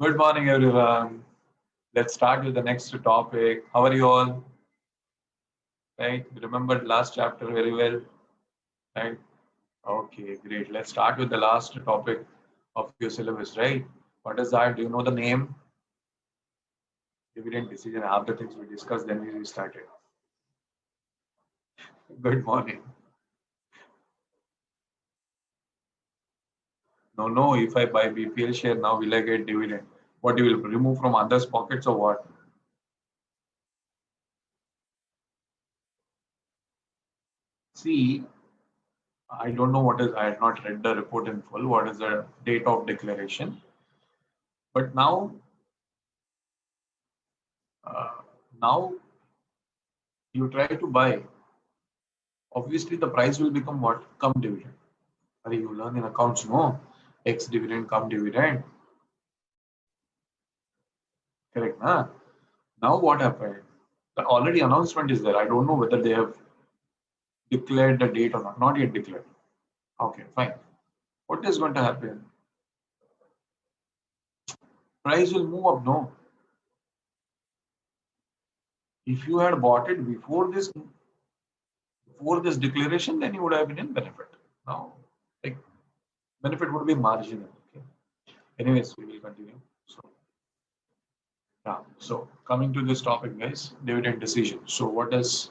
Good morning, everyone. Let's start with the next topic. How are you all? Right? You remembered last chapter very well, right? Okay, great. Let's start with the last topic of your syllabus, right? What is that? Do you know the name? Dividend decision. Half the things we discussed, then we started. Good morning. No. If I buy BPL share now, will I get dividend? What you will remove from others' pockets or what? See, I don't know what is. I had not read the report in full. What is the date of declaration? But uh, now you try to buy, obviously the price will become what? Come dividend. Are you learn in accounts, no? X dividend, come dividend. Correct, na? Now what happened? The already announcement is there. I don't know whether they have declared the date or not. Not yet declared. Okay, fine. What is going to happen? Price will move up, no? If you had bought it before this declaration, then you would have been in benefit. Now, like benefit would be marginal. Okay. Anyways, we will continue. So coming to this topic, guys, dividend decision. So what is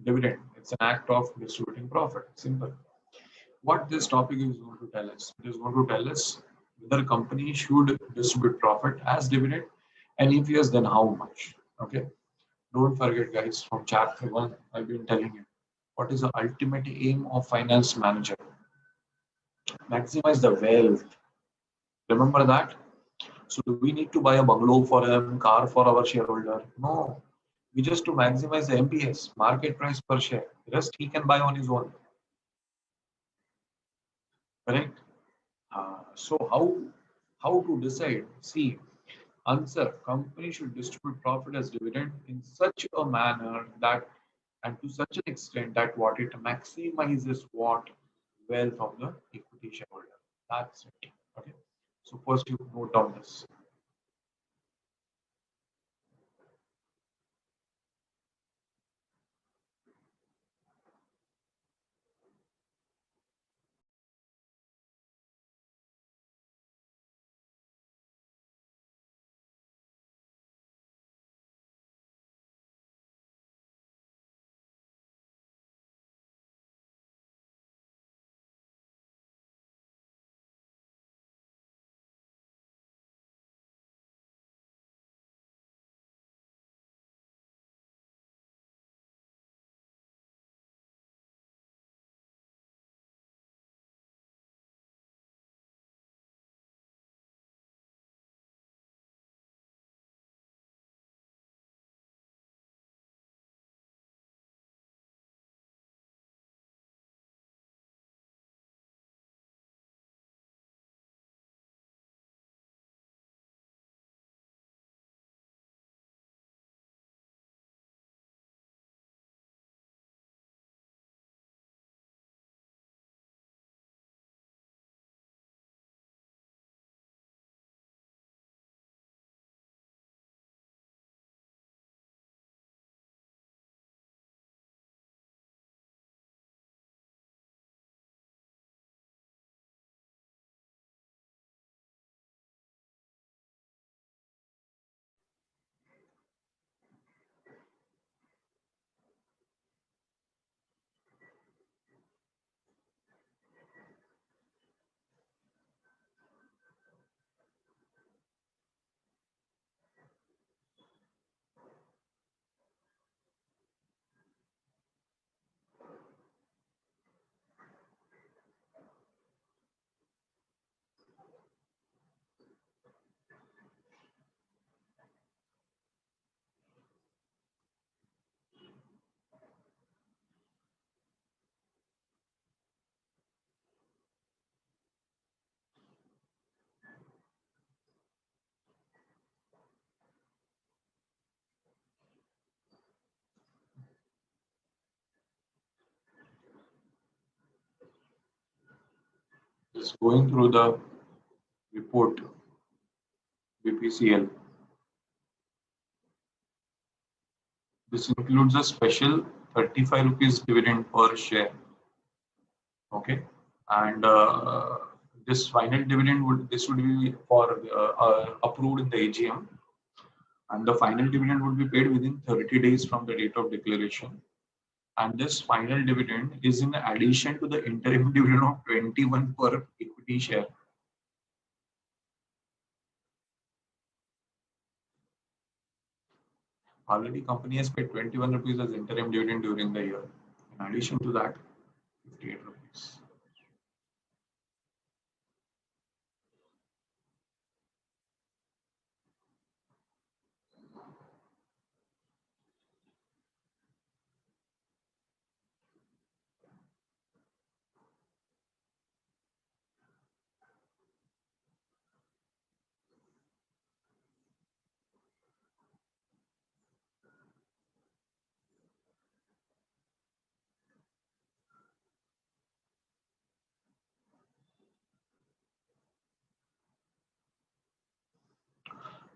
dividend? It's an act of distributing profit. Simple. What this topic is going to tell us? It is going to tell us whether a company should distribute profit as dividend, and if yes, then how much. Okay. Don't forget, guys, from chapter 1, I've been telling you what is the ultimate aim of finance manager? Maximize the wealth. Remember that? So do we need to buy a bungalow for him, car for our shareholder? No. We just to maximize the MPS, market price per share. Rest he can buy on his own. Correct? So how to decide? See, answer. Company should distribute profit as dividend in such a manner that and to such an extent that what it maximizes what wealth of the equity shareholder. That's it. Okay. So first you note down this. Just going through the report. BPCL. This includes a special 35 rupees dividend per share. Okay, and this final dividend would be for approved in the AGM, and the final dividend would be paid within 30 days from the date of declaration. And this final dividend is in addition to the interim dividend of 21 per equity share. Already company has paid 21 rupees as interim dividend during the year. In addition to that, 58 rupees.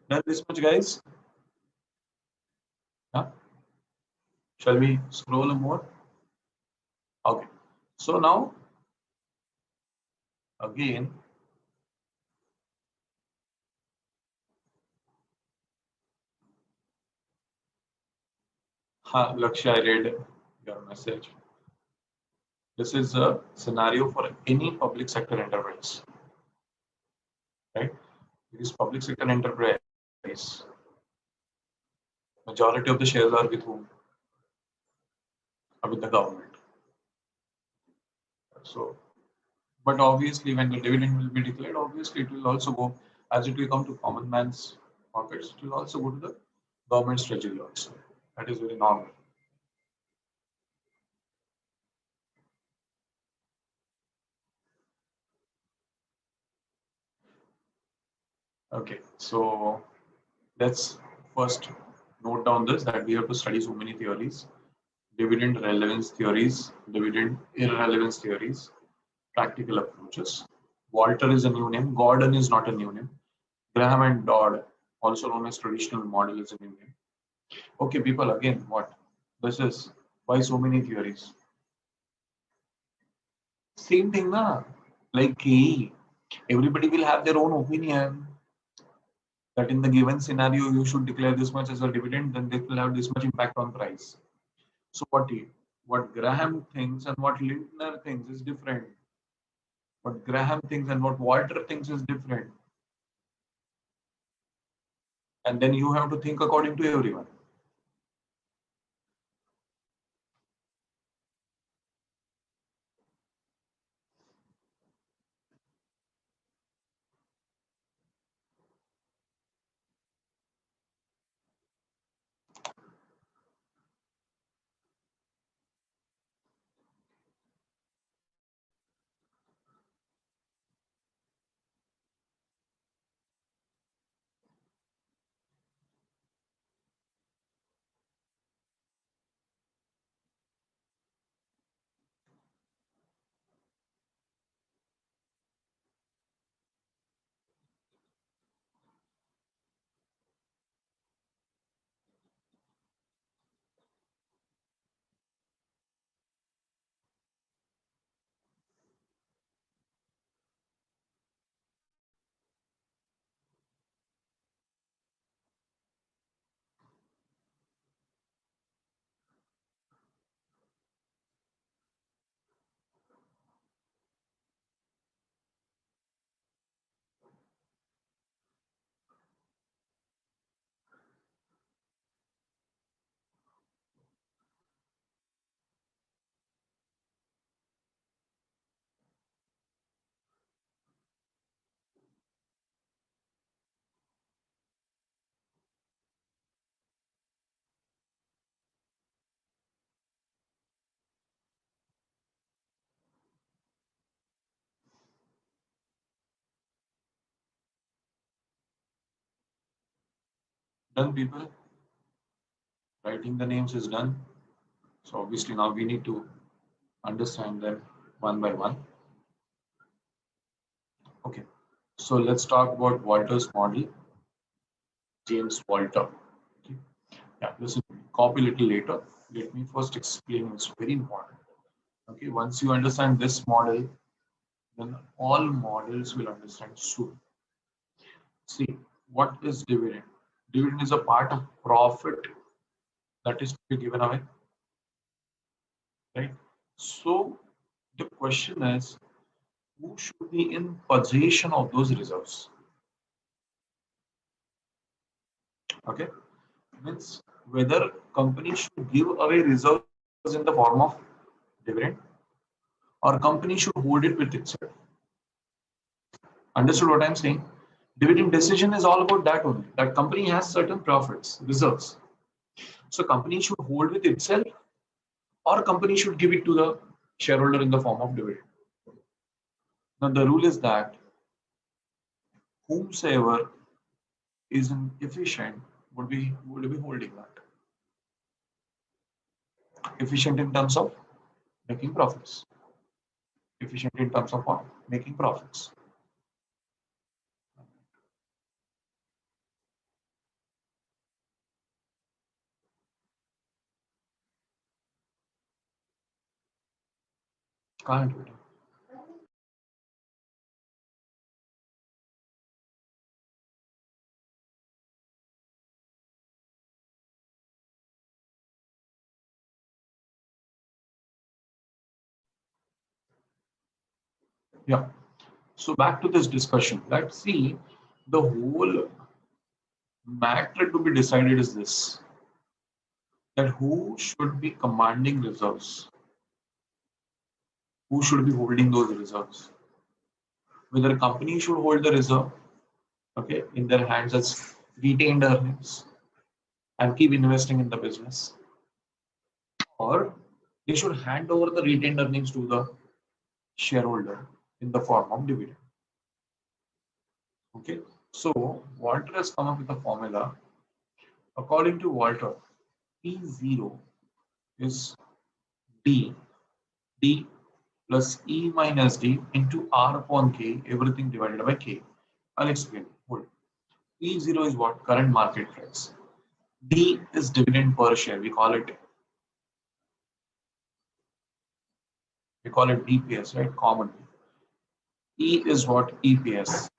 Done this much, guys? Huh? Shall we scroll more? Okay. So now, again, Lakshya, I read your message. This is a scenario for any public sector enterprise, right? Because public sector enterprise, majority of the shares are with whom? Are with the government. So, but obviously, when the dividend will be declared, obviously it will also go, as it will come to common man's pockets, it will also go to the government's treasury also. That is very normal. Okay, so let's first note down this, that we have to study so many theories: dividend relevance theories, dividend irrelevance theories, practical approaches. Walter is a new name. Gordon is not a new name. Graham and Dodd, also known as traditional model, is a new name. Okay, people, again, what? This is why so many theories. Same thing, na? Like, everybody will have their own opinion that in the given scenario, you should declare this much as a dividend, then they will have this much impact on price. So what Graham thinks and what Lindner thinks is different. What Graham thinks and what Walter thinks is different. And then you have to think according to everyone. Done, people. Writing the names is done. So obviously now we need to understand them one by one. Okay, so let's talk about Walter's model. James Walter. Okay. Yeah, listen, copy a little later. Let me first explain. It's very important. Okay, once you understand this model, then all models will understand soon. See, what is dividend? Dividend is a part of profit that is to be given away, right? So the question is, who should be in possession of those reserves? Okay, means whether company should give away reserves in the form of dividend or company should hold it with itself. Understood what I'm saying? Dividend decision is all about that only. That company has certain profits, reserves. So company should hold with itself or company should give it to the shareholder in the form of dividend. Now the rule is that whomsoever is efficient would be holding that. Efficient in terms of making profits. Efficient in terms of what? Making profits. Can't do it. Yeah. So back to this discussion. Let's see, the whole matter to be decided is this, that who should be commanding reserves, who should be holding those reserves. Whether a company should hold the reserve, okay, in their hands as retained earnings and keep investing in the business, or they should hand over the retained earnings to the shareholder in the form of dividend. Okay, so Walter has come up with a formula. According to Walter, P0 is D, D plus E minus D into R upon K, everything divided by K. I'll explain. Hold. P0 is what? Current market price. D is dividend per share. We call it DPS, right? Common. E is what? EPS.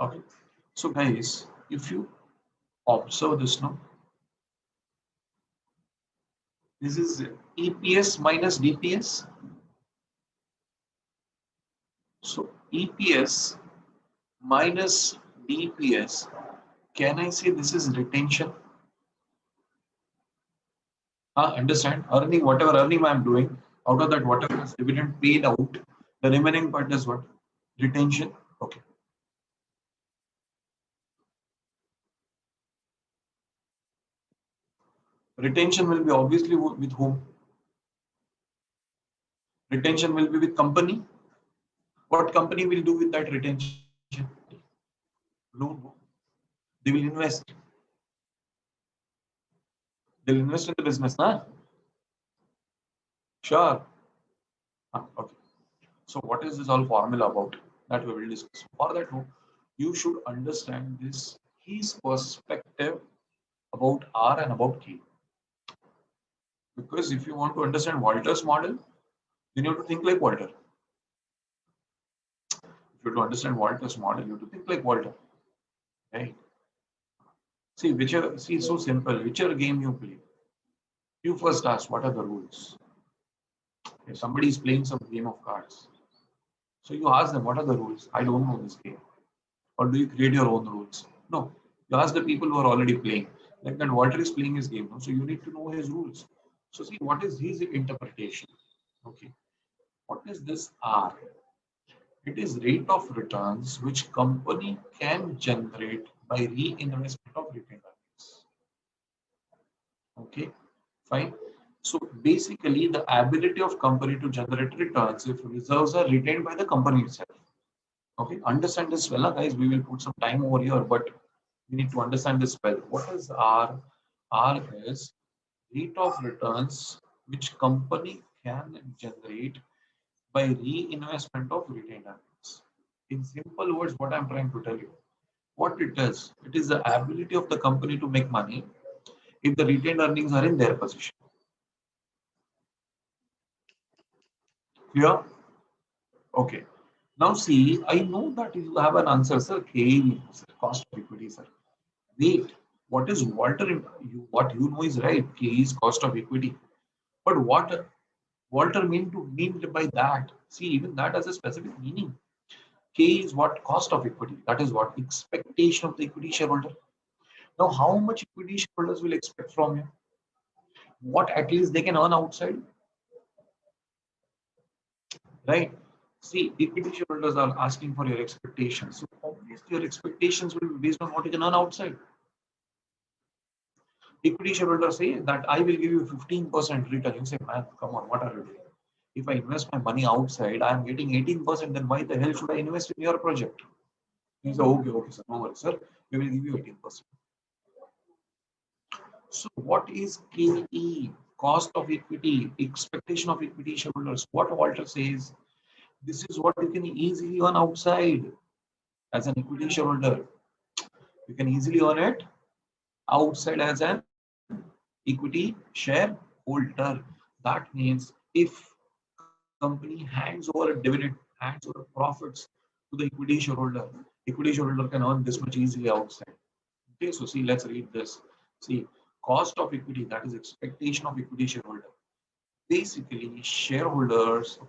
Okay. So guys, if you observe this now, this is EPS minus DPS. So EPS minus DPS, can I say this is retention? Understand? Earning, whatever earning I'm doing, out of that, whatever is dividend paid out, the remaining part is what? Retention. Okay. Retention will be obviously with whom? Retention will be with company. What company will do with that retention? No. They will invest. They'll invest in the business, huh? Sure. Okay. So what is this all formula about? That we will discuss. For that, you should understand this his perspective about R and about K. Because if you want to understand Walter's model, then you have to think like Walter. If you have to understand Walter's model, you have to think like Walter. Right? See, it's so simple. Whichever game you play, you first ask what are the rules. If somebody is playing some game of cards, so you ask them what are the rules. I don't know this game. Or do you create your own rules? No. You ask the people who are already playing. Like that Walter is playing his game, no? So you need to know his rules. So see, what is his interpretation? Okay. What is this R? It is rate of returns which company can generate by reinvestment of retained earnings. Okay, fine. So basically, the ability of company to generate returns if reserves are retained by the company itself. Okay, understand this well, guys. We will put some time over here, but we need to understand this well. What is R? R is rate of returns which company can generate by reinvestment of retained earnings. In simple words, what I'm trying to tell you, What it is, it is the ability of the company to make money if the retained earnings are in their position. Clear? Okay. Now see, I know that you have an answer, sir. K, sir, cost of equity, sir. Wait, what is Walter? What you know is right. K is cost of equity. But what Walter mean by that? See, even that has a specific meaning. K is what cost of equity. That is what expectation of the equity shareholder. Now, how much equity shareholders will expect from you? What at least they can earn outside, right? See, equity shareholders are asking for your expectations. So obviously, your expectations will be based on what you can earn outside. Equity shareholders say that I will give you 15% return. You say, man, come on, what are you doing? If I invest my money outside, I am getting 18%, then why the hell should I invest in your project? He said, okay, sir, no worries, sir. We will give you 18%. So what is KE? Cost of equity, expectation of equity shareholders. What Walter says, this is what you can easily earn outside as an equity shareholder. You can easily earn it outside as an equity shareholder. That means if company hands over a dividend, hands over profits to the equity shareholder can earn this much easily outside. Okay, so see, let's read this. See, cost of equity, that is expectation of equity shareholder. Basically, shareholders,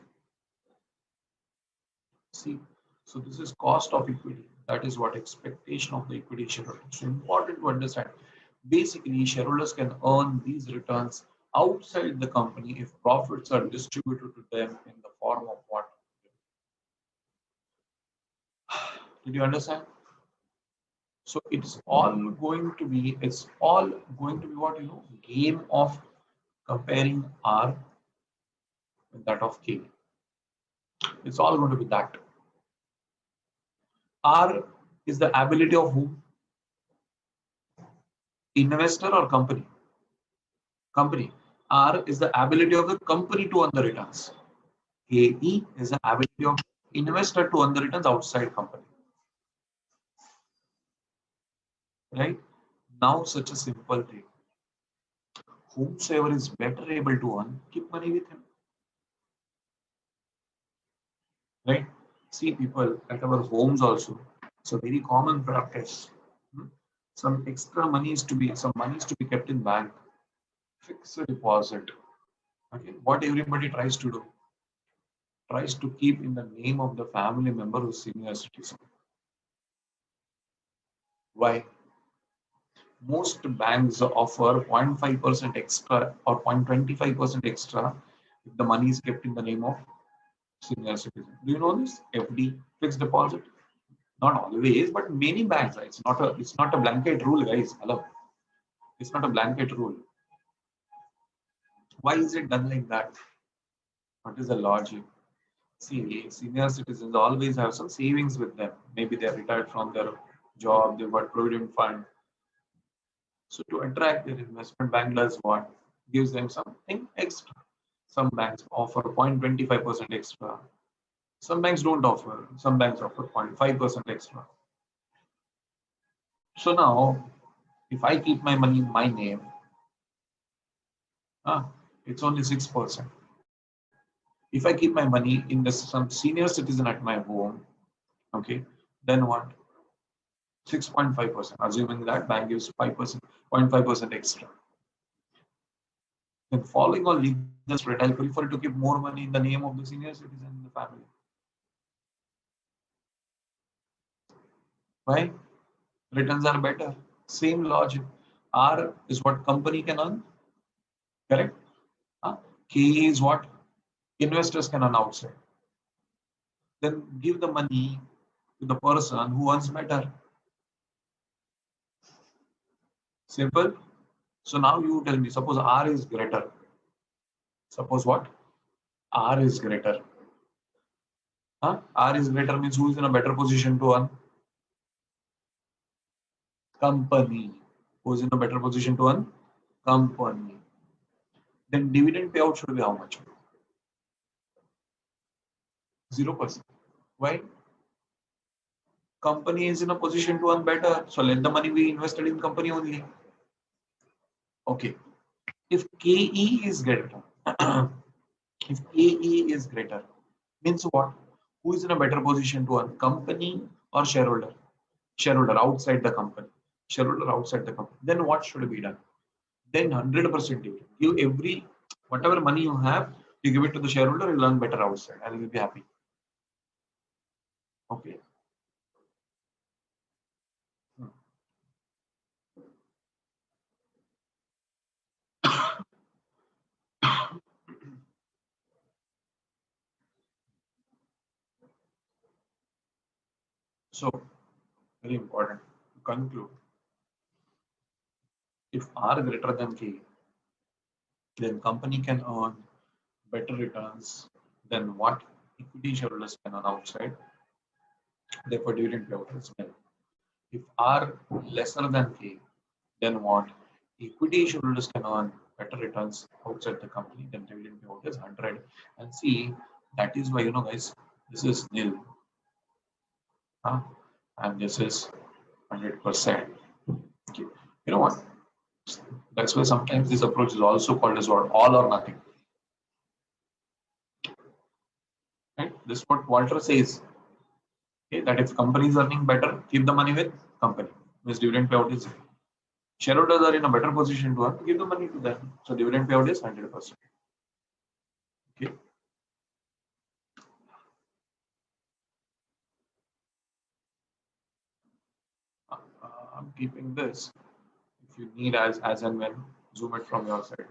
see, so this is cost of equity. That is what expectation of the equity shareholder. So important to understand. Basically, shareholders can earn these returns outside the company if profits are distributed to them in the form of what? Did you understand? So it's all going to be what game of comparing R with that of K. It's all going to be that. R is the ability of whom? Investor or company? Company. R is the ability of the company to earn the returns. KE is the ability of investor to earn the returns outside company. Right? Now such a simple thing. Whomsoever is better able to earn, keep money with him. Right? See people at our homes also. It's a very common practice. Hmm? Some money is to be kept in bank. Fixed deposit. Okay. What everybody tries to do, tries to keep in the name of the family member who's senior citizen. Why? Most banks offer 0.5% extra or 0.25% extra if the money is kept in the name of senior citizen. Do you know this? FD, fixed deposit? Not always, but many banks. It's not a blanket rule, guys. Hello. It's not a blanket rule. Why is it done like that? What is the logic? See, senior citizens always have some savings with them. Maybe they're retired from their job, they've got provident fund. So to attract their investment, bank does what? Gives them something extra. Some banks offer 0.25% extra. Some banks don't offer. Some banks offer 0.5% extra. So now, if I keep my money in my name, it's only 6%. If I keep my money in some senior citizen at my home, okay, then what? 6.5%, assuming that bank gives 5%, 0.5% extra. Then following all legal spread, I prefer to keep more money in the name of the senior citizen in the family. Why? Returns are better. Same logic. R is what company can earn, correct? K is what investors can earn outside. Then give the money to the person who earns better. Simple. So now you tell me, suppose R is greater. Suppose what? R is greater. R is greater means who is in a better position to earn? Company. Who is in a better position to earn? Company. Then dividend payout should be how much? 0%. Why? Company is in a position to earn better, so let the money be invested in company only. Okay. If KE is greater, if KE is greater, means what? Who is in a better position to earn? Company or shareholder? Shareholder outside the company. Shareholder outside the company. Then what should be done? Then 100% dividend. Give every whatever money you have, you give it to the shareholder, you'll earn better outside and you'll be happy. Okay. Hmm. So very important to conclude. If R greater than K, then company can earn better returns than what equity shareholders can earn outside. Therefore, dividend payout is nil. If R lesser than K, then what? Equity shareholders can earn better returns outside the company, then dividend payout is 100. And see, that is why, guys, this is nil, huh? And this is 100%. Okay. You know what? That's why sometimes this approach is also called as what? All or nothing. Right? This is what Walter says. Okay, that if company is earning better, keep the money with company. This dividend payout is shareholders are in a better position to earn, give the money to them. So dividend payout is 100%. Okay. I'm keeping this. If you need as and when, zoom it from your side.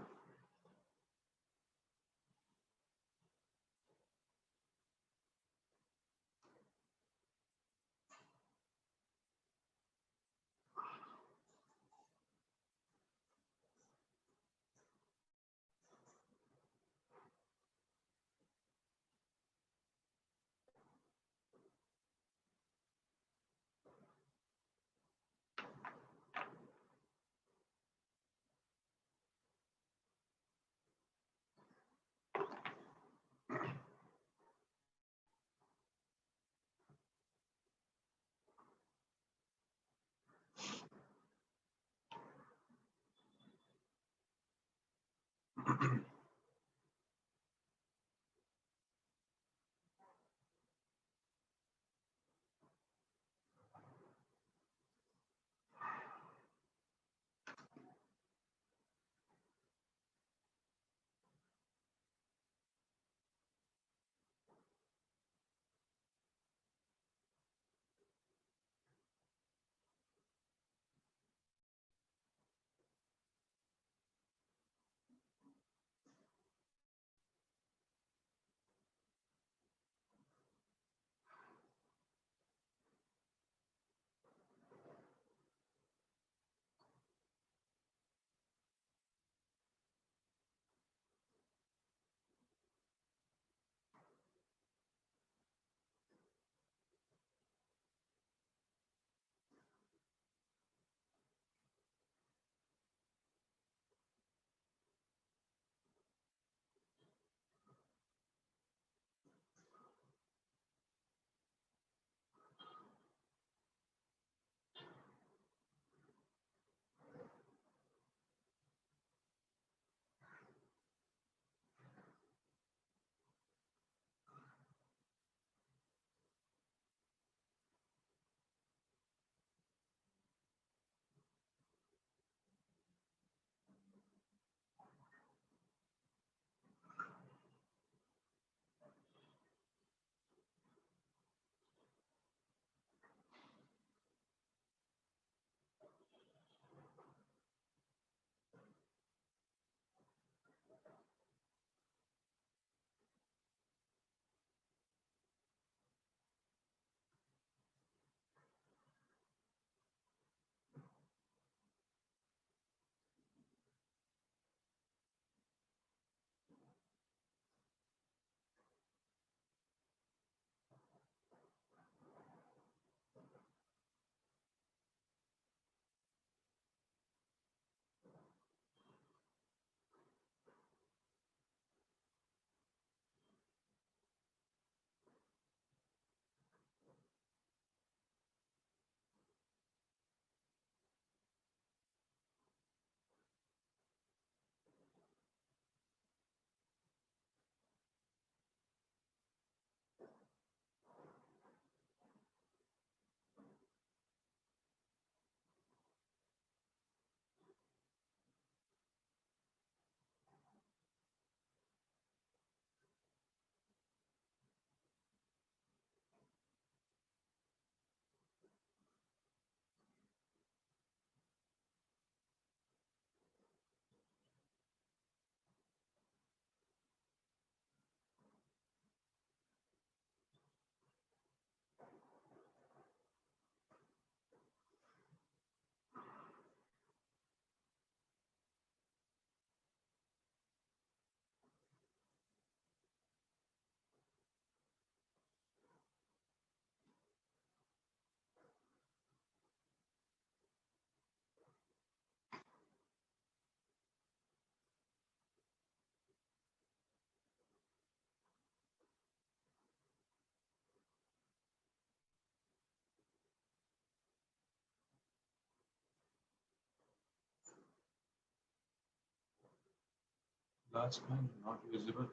Last line not visible.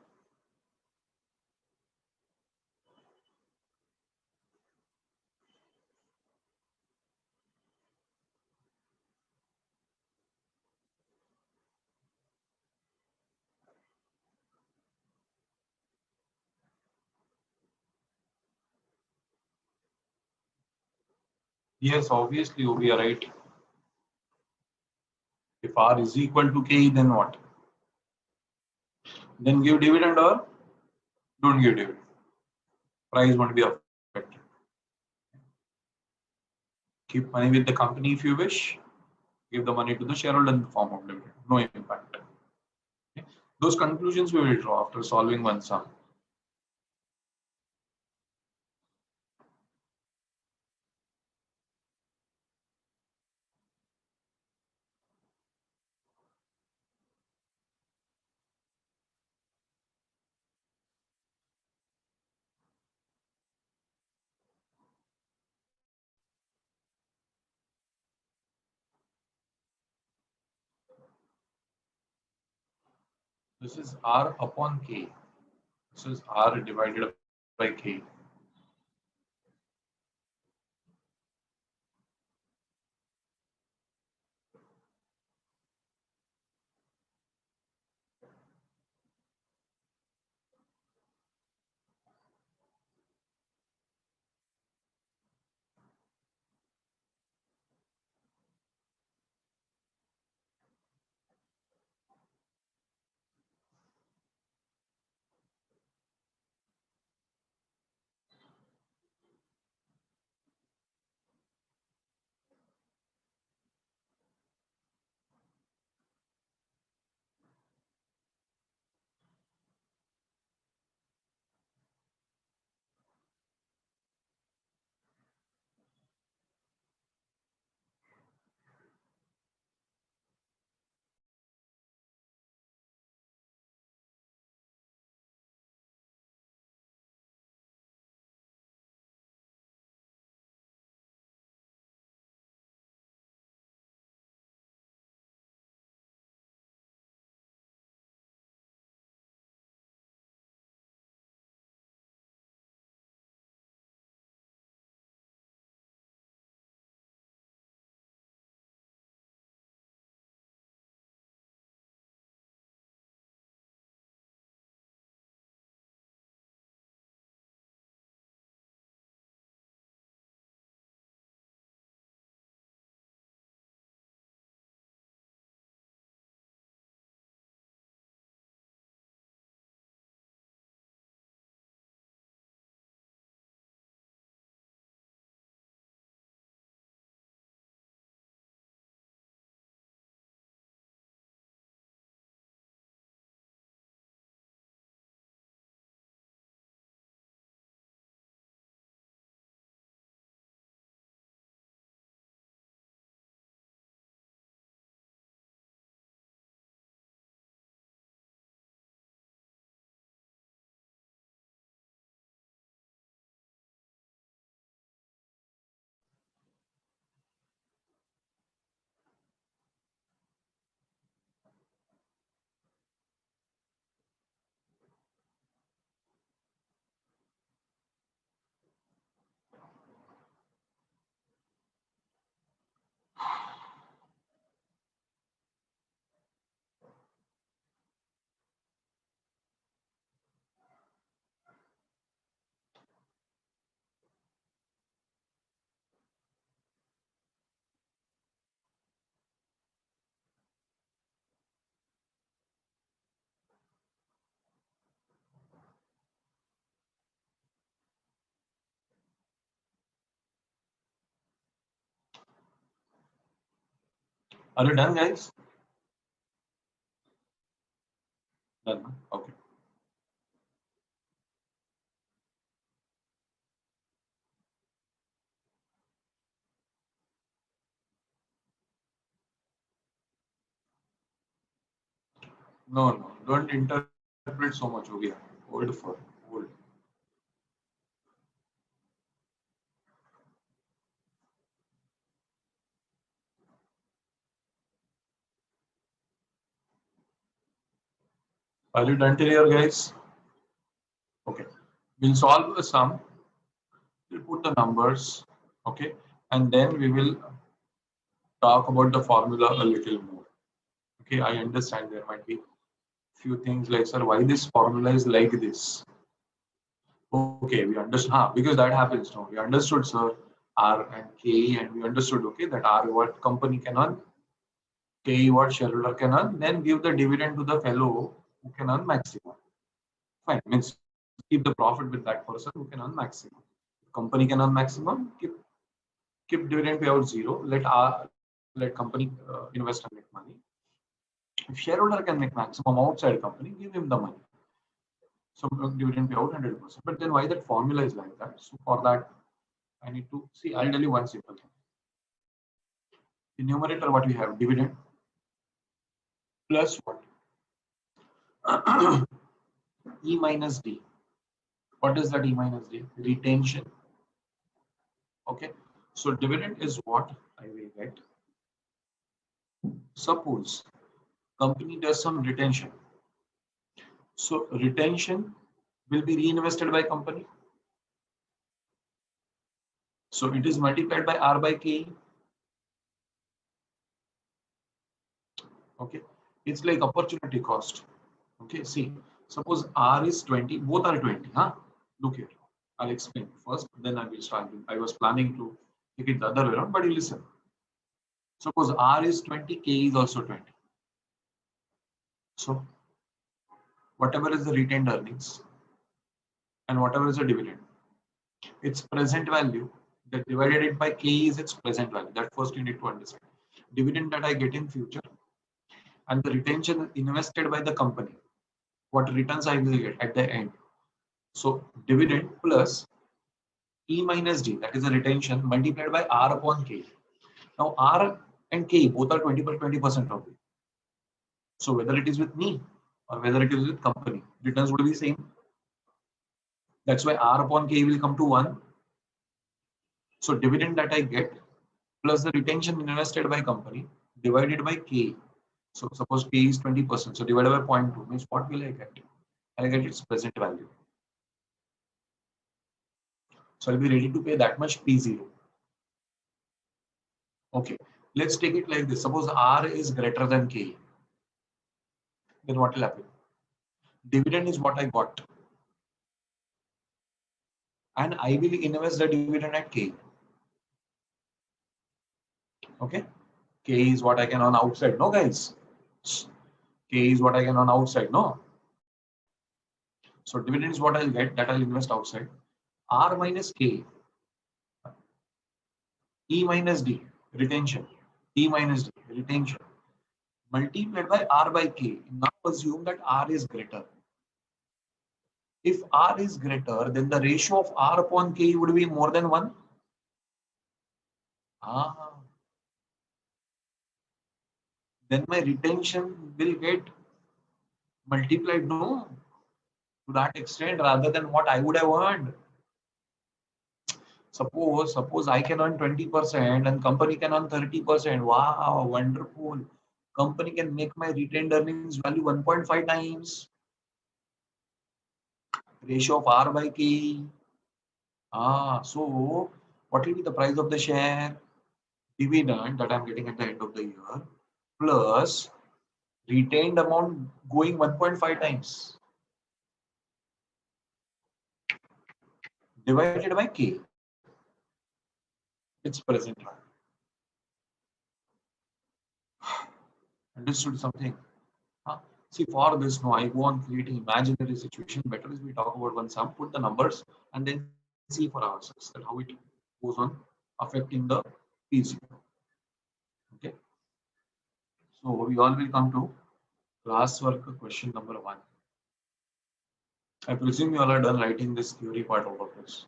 Yes, obviously, we are right. If R is equal to K, then what? Then give dividend or don't give dividend. Price won't be affected. Keep money with the company if you wish. Give the money to the shareholder in the form of dividend. No impact. Okay. Those conclusions we will draw after solving one sum. This is R upon K. This is R divided by K. Are you done, guys? Done. Okay. No, no. Don't interpret so much. Okay. Hold for hold. Are you done till here, guys? Okay. We'll solve the sum. We'll put the numbers. Okay. And then we will talk about the formula a little more. Okay. I understand there might be few things like, sir, why this formula is like this? Okay, we understood. Because that happens now. We understood, sir, R and K, and we understood, okay, that R what company can earn, K what shareholder can earn, then give the dividend to the fellow who can earn maximum. Fine, means keep the profit with that person who can earn maximum. Company can earn maximum, keep dividend payout zero. Let company invest and make money. If shareholder can make maximum outside company, give him the money. So dividend payout 100%. But then why that formula is like that? So for that, I need to see. I'll tell you one simple thing. In numerator, what we have dividend plus what? E minus D. What is that E minus D? Retention. Okay. So dividend is what I will get. Suppose company does some retention. So retention will be reinvested by company. So it is multiplied by R by K. Okay. It's like opportunity cost. Okay. See, suppose R is 20, both are 20. Huh? Look here. I'll explain first, then I will start. I was planning to take it the other way around, but you listen. Suppose R is 20, K is also 20. So whatever is the retained earnings and whatever is the dividend, its present value that divided it by K is its present value. That first you need to understand. Dividend that I get in future and the retention invested by the company, what returns I will get at the end. So dividend plus E minus D, that is a retention, multiplied by R upon K. Now R and K both are 20% of it. So whether it is with me or whether it is with company, returns would be same. That's why R upon K will come to 1. So dividend that I get plus the retention invested by company divided by K. So suppose K is 20%. So divided by 0.2 means what will I get? I'll get its present value. So I'll be ready to pay that much P0. Okay. Let's take it like this. Suppose R is greater than K. Then what will happen? Dividend is what I got. And I will invest the dividend at K. Okay. K is what I can earn outside. No, guys. K is what I can earn outside. No. So dividend is what I'll get that I'll invest outside. R minus K. E minus D. Retention. E minus D. Retention. Multiplied by R by K. Now assume that R is greater. If R is greater, then the ratio of R upon K would be more than 1. Then my retention will get multiplied, no, to that extent rather than what I would have earned. Suppose I can earn 20% and company can earn 30%. Wow, wonderful. Company can make my retained earnings value 1.5 times. Ratio of R by K. So what will be the price of the share? Dividend that I'm getting at the end of the year plus retained amount going 1.5 times divided by K. It's present value. Understood something? See, for this, no, I go on creating imaginary situation. Better is we talk about one sum, put the numbers, and then see for ourselves that how it goes on affecting the P0. Okay. So we all will come to classwork question number 1. I presume you all are done writing this theory part over this.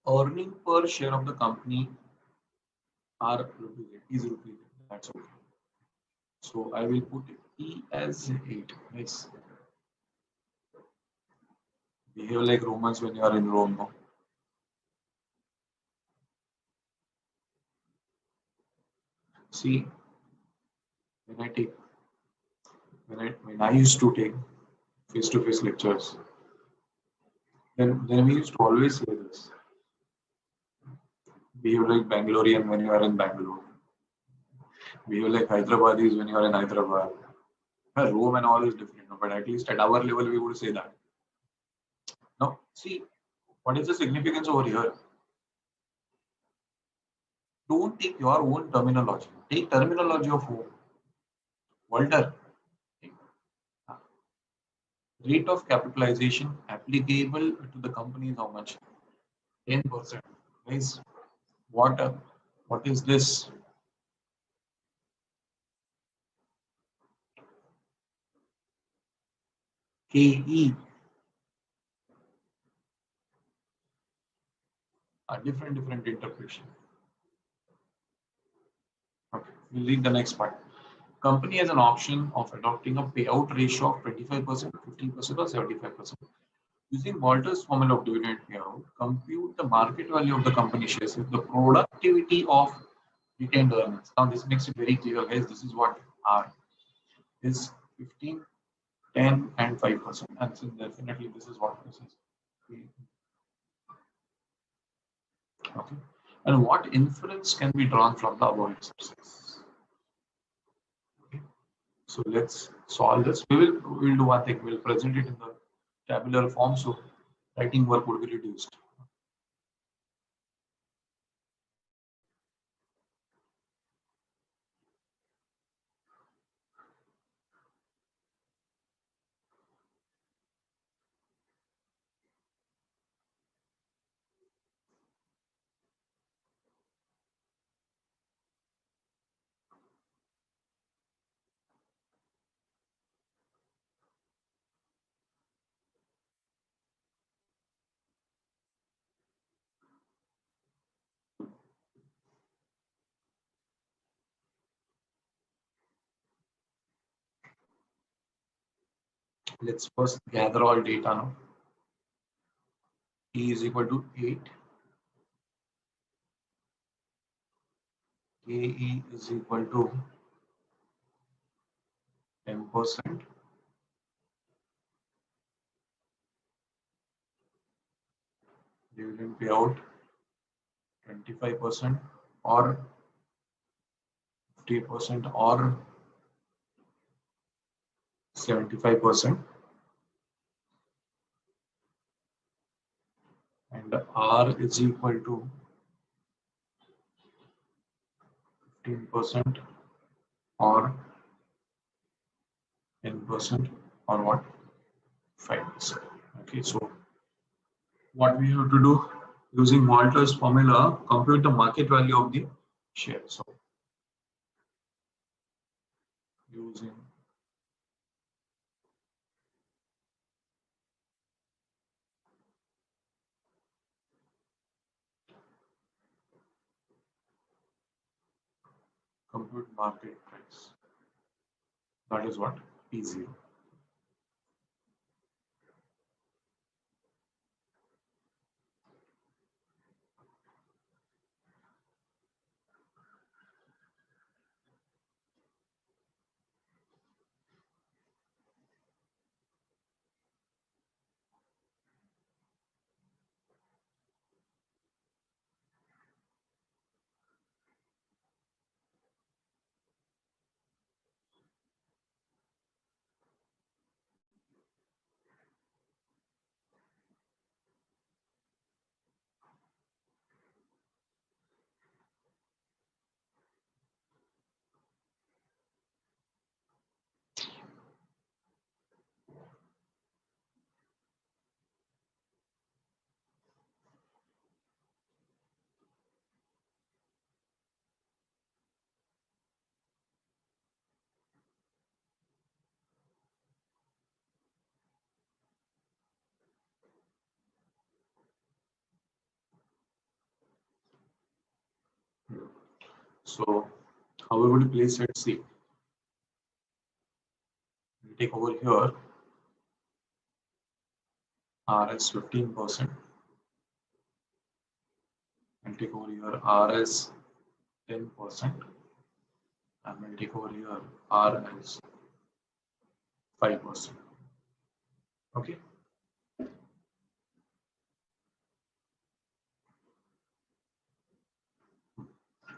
earning per share of the company are rupees 8, is rupees 8. That's okay. So I will put E as 8. Nice. Behave like Romans when you are in Rome. No? See, when I take when I used to take face-to-face lectures, then we used to always say this. Behave like Bangalorean when you are in Bangalore. Behave like Hyderabadis when you are in Hyderabad. Well, Rome and all is different, no? But at least at our level we would say that. Now, see, what is the significance over here? Don't take your own terminology. Take terminology of who? Walter. Rate of capitalization applicable to the company is how much? 10%. Guys, what, what is this? KE. A different interpretation. Okay, we'll read the next part. Company has an option of adopting a payout ratio of 25%, 15%, or 75%. Using Walter's formula of dividend payout, compute the market value of the company shares with the productivity of retained earnings. Now, this makes it very clear, guys. This is what R is 15, 10, and 5%. And so definitely, this is what this is. Okay. And what inference can be drawn from the above exercise? Okay. So let's solve this. We'll do one thing. We'll present it in the tabular form, so writing work would be reduced. Let's first gather all data now. E is equal to 8. KE is equal to 10%. Dividend payout 25% or 50% or 75%. And R is equal to 15% or 10% or what? 5%. Okay, so what we have to do using Walter's formula, compute the market value of the share. So using compute market price. That is what? P0. So how we would place it? See, we take over here R as 15%, and take over here R as 10%, and we'll take over here R as 5%. Okay.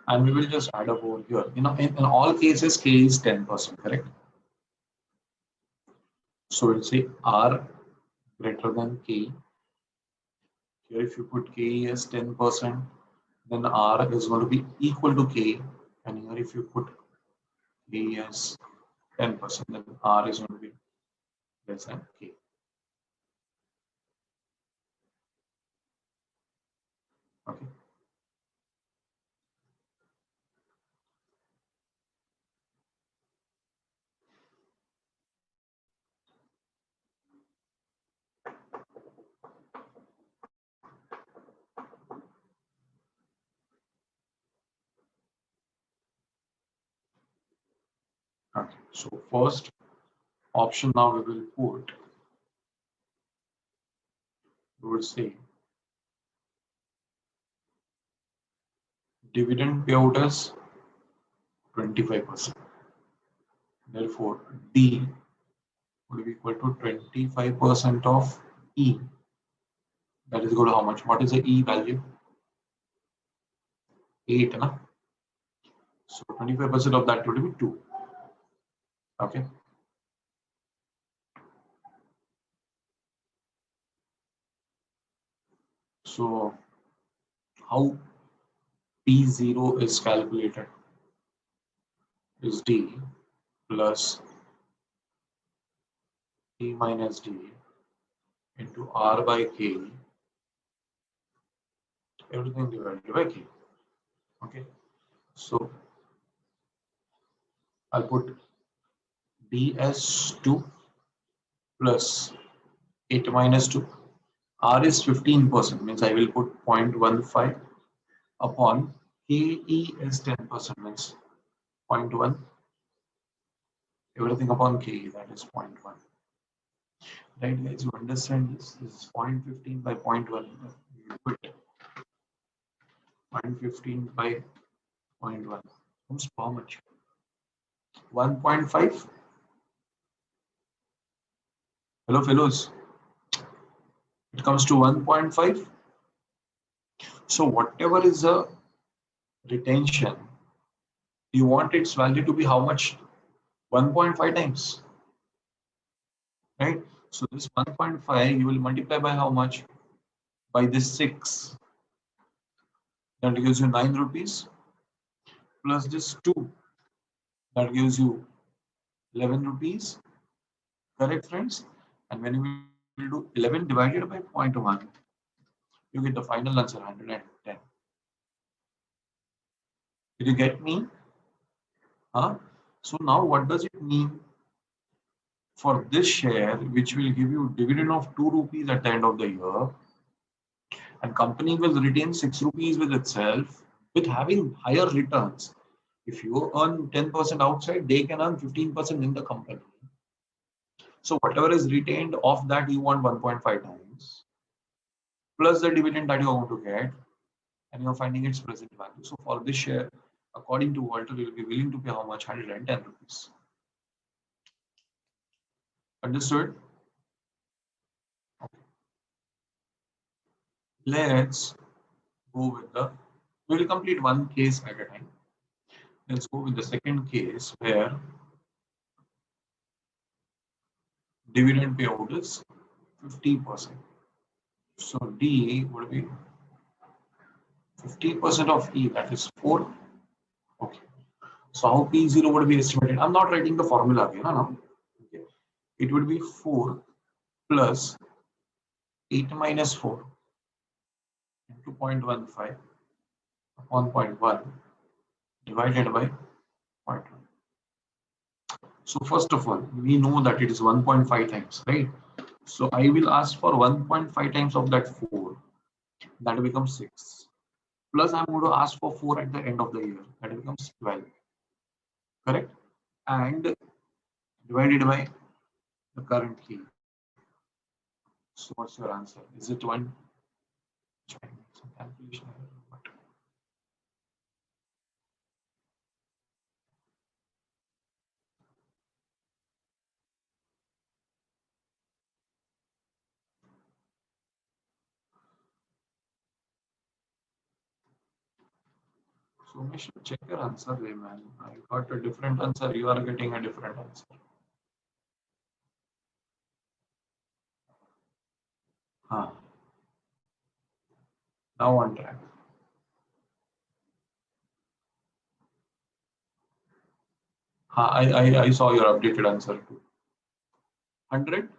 And we will just add up over here. You know, in all cases, K is 10%, correct? So we'll say R greater than K. Here, if you put K as 10%, then R is going to be equal to K. And here, if you put K as 10%, then R is going to be less than K. Okay. Okay. So first option now we will put, we will say dividend payout as 25%. Therefore, D would be equal to 25% of E. That is equal to how much? What is the E value? 8, na? So 25% of that would be 2. Okay. So how P0 is calculated is D plus P minus D into R by K, everything divided by K. Okay. So I'll put D as 2 plus 8 minus 2. R is 15%, means I will put 0.15 upon KE is 10%, means 0.1. Everything upon KE, that is 0.1. Right, guys, you understand this? This is 0.15 by 0.1. You put 0.15 by 0.1. Comes how much? 1.5. Hello, fellows. It comes to 1.5. So whatever is the retention, you want its value to be how much? 1.5 times, right? So this 1.5 you will multiply by how much? By this 6. That gives you 9 rupees plus this 2. That gives you 11 rupees. Correct, friends? And when you will do 11 divided by 0.1, you get the final answer 110. Did you get me? Huh? So now what does it mean for this share, which will give you dividend of 2 rupees at the end of the year, and company will retain 6 rupees with itself with having higher returns. If you earn 10% outside, they can earn 15% in the company. So whatever is retained of that, you want 1.5 times plus the dividend that you are going to get, and you're finding its present value. So for this share, according to Walter, you will be willing to pay how much? 110 rupees. Understood? Okay. Let's go with the, we will complete one case at a time. Let's go with the second case where dividend payout is 50%. So D would be 50% of E, that is 4. Okay. So how P0 would be estimated? I'm not writing the formula again. No. Okay. It would be 4 plus 8 minus 4 into 0.15 upon 0.1 divided by 0.1. So first of all, we know that it is 1.5 times, right? So I will ask for 1.5 times of that 4. That becomes 6. plus I'm going to ask for 4 at the end of the year. That becomes 12. Correct? And divided by the current year. So what's your answer? Is it 1? Some calculation error, but so we should check your answer, way man. I got a different answer. You are getting a different answer. Huh. Now on track. Huh, I saw your updated answer too. 100.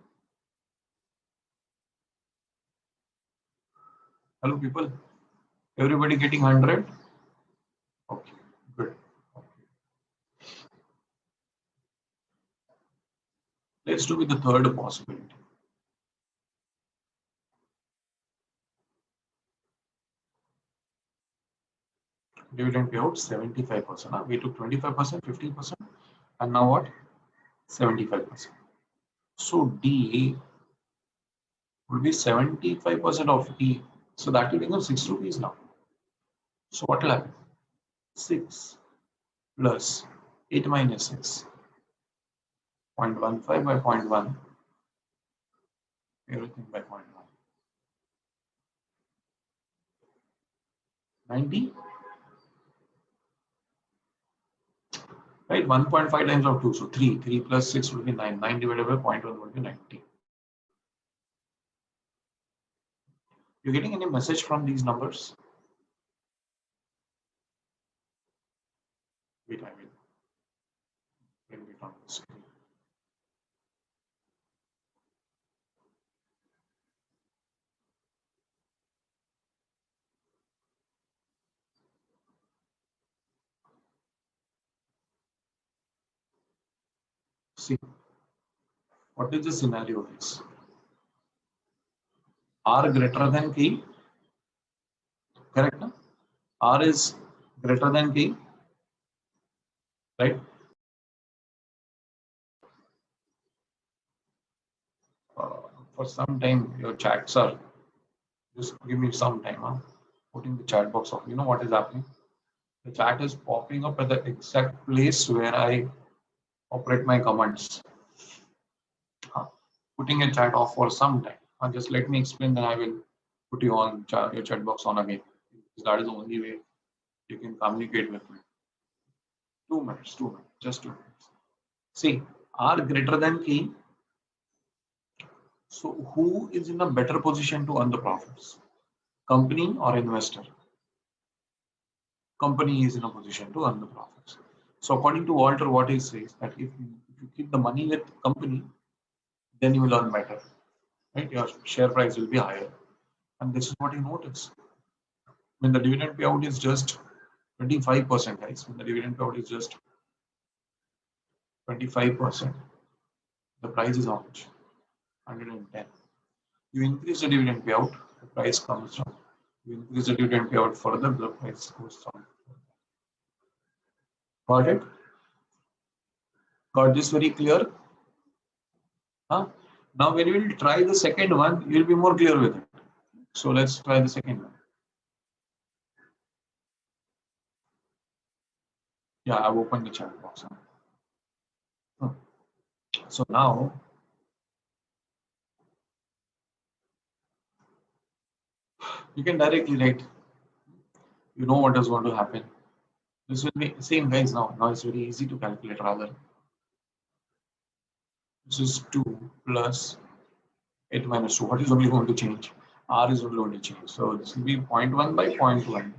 Hello people. Everybody getting 100? Okay, good. Okay. Let's do with the third possibility. Dividend payout 75%. We took 25%, 15%, and now what? 75%. So D would be 75% of D. So that will become 6 rupees now. So what will happen? 6 plus 8 minus 6. 0.15 by 0.1. Everything by 0.1. 90. Right? 1.5 times of 2. So 3. 3 plus 6 will be 9. 9 divided by 0.1 will be 90. You getting any message from these numbers? Wait, I will bring it on the screen. See, what is the scenario is? R greater than K, correct? No? R is greater than K, right? For some time, your chats are, just give me some time. Huh? Putting the chat box off. You know what is happening? The chat is popping up at the exact place where I operate my commands. Putting a chat off for some time. Just let me explain, then I will put you on your chat box on again. That is the only way you can communicate with me. 2 minutes, just 2 minutes. See, R greater than K. So who is in a better position to earn the profits? Company or investor? Company is in a position to earn the profits. So according to Walter, what he says that if you keep the money with company, then you will earn better. Right? Your share price will be higher. And this is what you notice. When the dividend payout is just 25%, guys, when the dividend payout is just 25%, the price is how much? 110. You increase the dividend payout, the price comes down. You increase the dividend payout further, the price goes down. Got it? Got this very clear? Huh? Now, when you will try the second one, you will be more clear with it. So let's try the second one. Yeah, I've opened the chat box. Huh? So now, you can directly write. You know what is going to happen. This will be same, guys. Now it's very easy to calculate rather. This is 2 plus 8 minus 2. What is only going to change? R is only going to change. So this will be 0.1 by 0.1.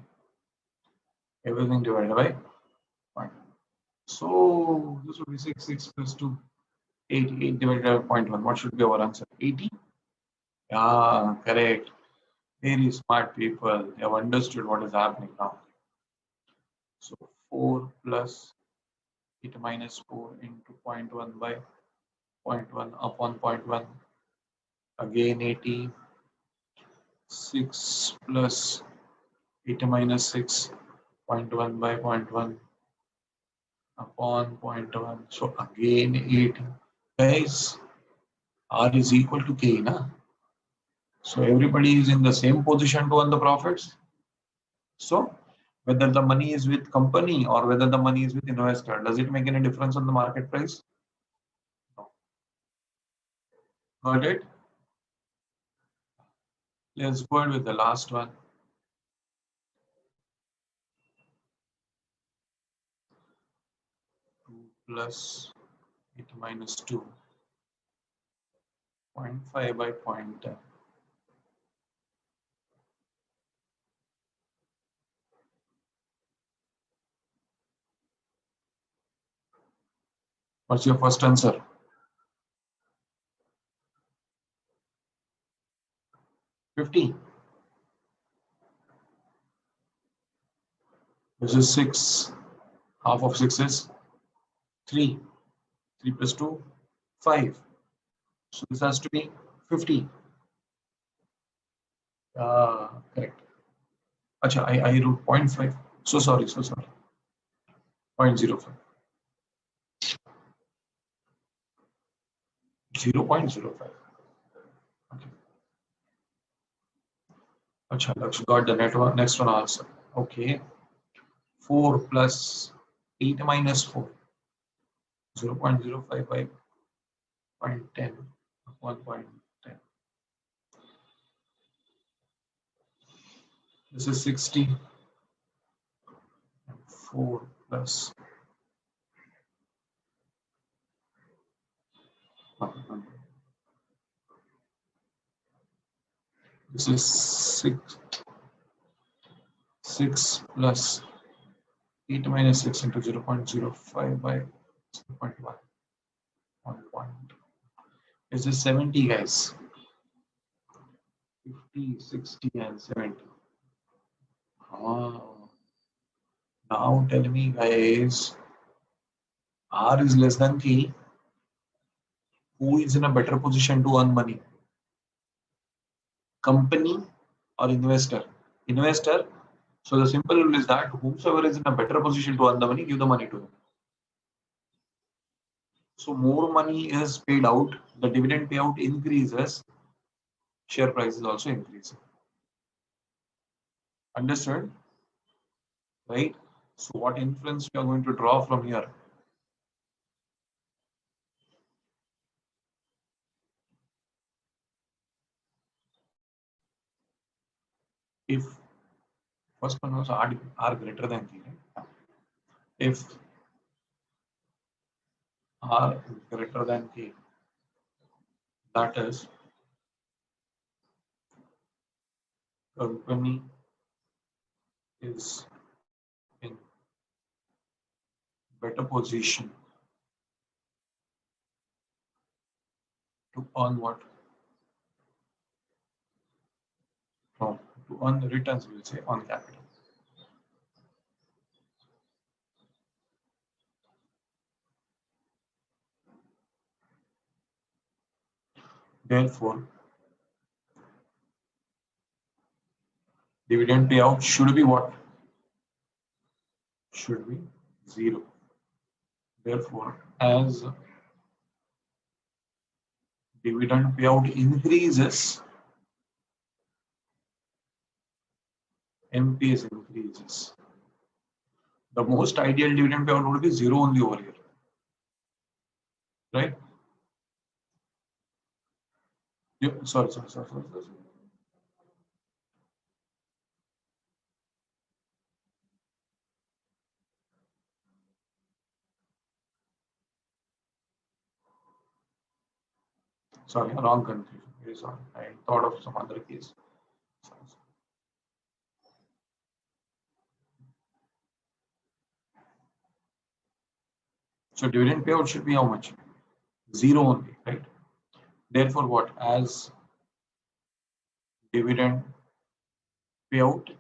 Everything divided by 0.1. So this will be 6 plus 2. 8 divided by 0.1. What should be our answer? 80? Yeah, correct. Very smart people. They have understood what is happening now. So 4 plus 8 minus 4 into 0.1 by 0.1 upon 0.1. Again 80. 6 plus 8 minus 6, 0.1 by 0.1 upon 0.1. So again 8. Guys, R is equal to K, na? So everybody is in the same position to earn the profits. So whether the money is with company or whether the money is with investor, does it make any difference on the market price? No. Got it? Let's go ahead with the last one. 2 plus 8 minus 2, 0.5 by 0.10. What's your first answer? 50. This is 6. Half of 6 is 3. 3 plus 2, 5. So this has to be 50. Correct. Acha, I wrote 0.5. So sorry. 0.05. 0.05. Okay. Acha, Laksh got the next one also. Okay. 4 plus 8 minus 4. 0.05 by 0.10. 1.10. This is 60. 4 plus 1. This is 6 plus 8 minus 6 into 0.05 by 0.1. 1 point. This is 70, guys. 50, 60, and 70. Now tell me, guys, R is less than K. Who is in a better position to earn money? Company or investor? Investor. So the simple rule is that whosoever is in a better position to earn the money, give the money to him. So more money is paid out, the dividend payout increases, share price is also increasing. Understood? Right? So what inference we are going to draw from here? If first one was R greater than K, right? If R greater than K, that is company is in better position to earn what? No, to earn the returns, we will say, on capital. Therefore, dividend payout should be what? Should be 0. Therefore, as dividend payout increases, MPS increases. The most ideal dividend payout would be 0 only over here, right? Sorry. Sorry, wrong confusion. Very sorry. I thought of some other case. Sorry. So dividend payout should be how much? 0 only, right? Therefore, what? As dividend payout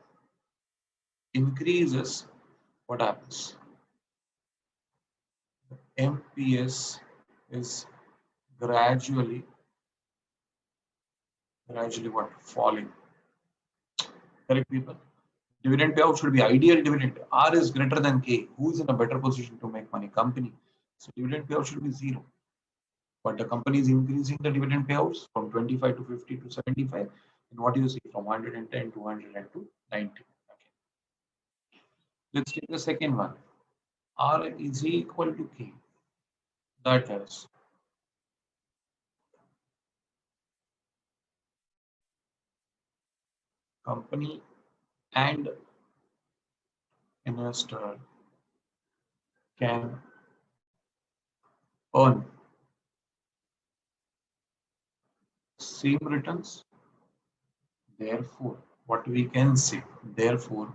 increases, what happens? MPS is gradually what? Falling. Correct, people? Dividend payout should be ideal dividend. R is greater than K. Who is in a better position to make money? Company. So dividend payout should be 0. But the company is increasing the dividend payouts from 25 to 50 to 75. And what do you see? From 110 to 100 to 90. Okay. Let's take the second one. R is equal to K. That is company and investor can earn same returns. Therefore, what we can say, therefore,